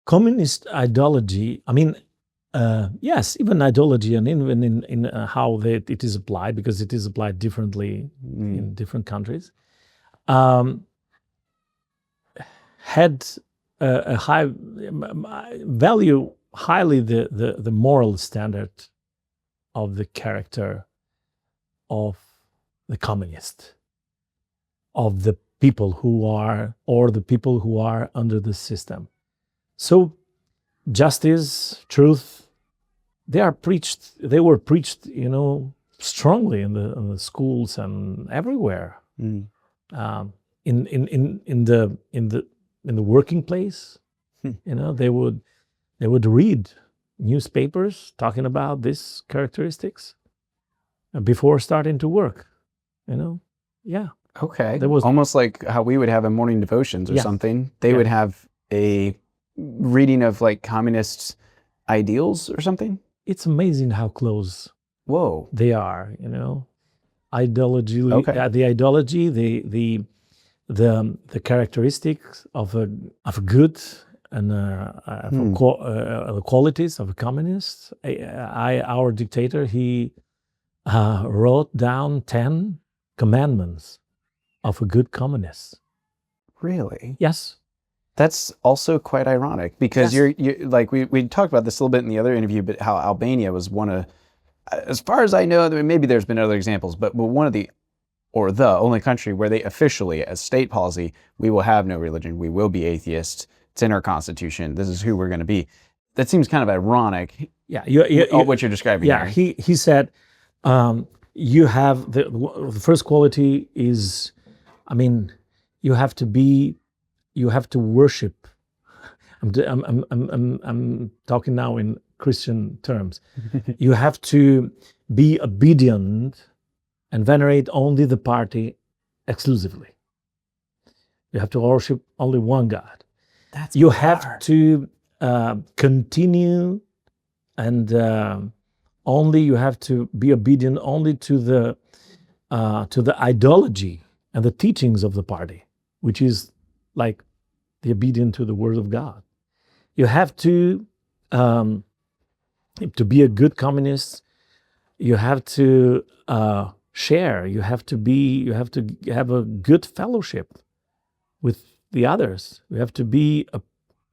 communist ideology, I mean, yes, even ideology and even in how it is applied, because it is applied differently in different countries, had a high value, highly the moral standard of the character of the communist, of the people who are, or the people who are under the system. So justice, truth, they were preached, strongly in the schools and everywhere. In the working place, they would read newspapers talking about these characteristics before starting to work. Yeah. Okay. There was almost like how we would have a morning devotions or something. They would have a reading of like communist ideals or something. It's amazing how close they are, ideology. Okay. The ideology, the characteristics of a good and the qualities of a communist. Our dictator, he wrote down 10 commandments of a good communist. Really? Yes. That's also quite ironic, because you're like we talked about this a little bit in the other interview, but how Albania was one of, as far as I know, maybe there's been other examples, but one of the only country where they officially, as state policy, we will have no religion, we will be atheists. It's in our constitution. This is who we're going to be. That seems kind of ironic. Yeah, what you're describing. Yeah, here. He said, you have the first quality is, I mean, you have to worship. I'm talking now in Christian terms. You have to be obedient and venerate only the party exclusively. You have to worship only one God. You have to continue, and only you have to be obedient only to the ideology and the teachings of the party, which is like the obedience to the word of God. You have to be a good communist. You have to share. You have to have a good fellowship with the others. You have to be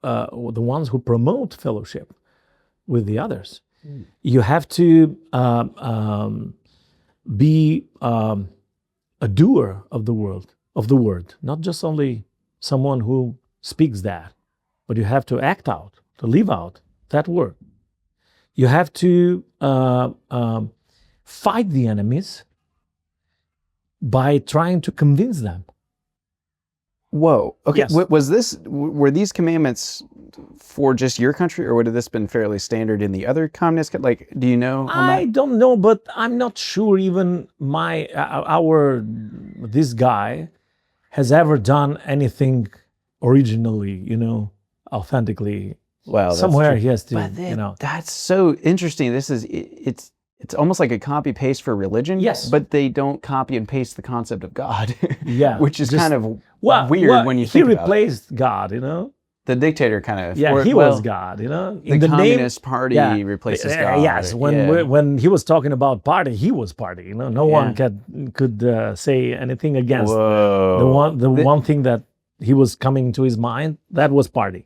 the ones who promote fellowship with the others. You have to be a doer of the word, not just only someone who speaks that, but you have to act out, to live out that word. You have to fight the enemies by trying to convince them. Whoa. Okay. Yes. Were these commandments for just your country, or would have this been fairly standard in the other communist? Like, do you know? I don't know, but I'm not sure even this guy has ever done anything originally, authentically. Well, somewhere he has to, but that's so interesting. It's almost like a copy paste for religion. Yes. But they don't copy and paste the concept of God. Yeah. Which is kind of weird when you think about it. He replaced God, The dictator kind of. Yeah, he was God, In the Communist Party replaces God. Yes, when he was talking about party, he was party. No one could say anything against. Whoa. The one thing that he was coming to his mind, that was party.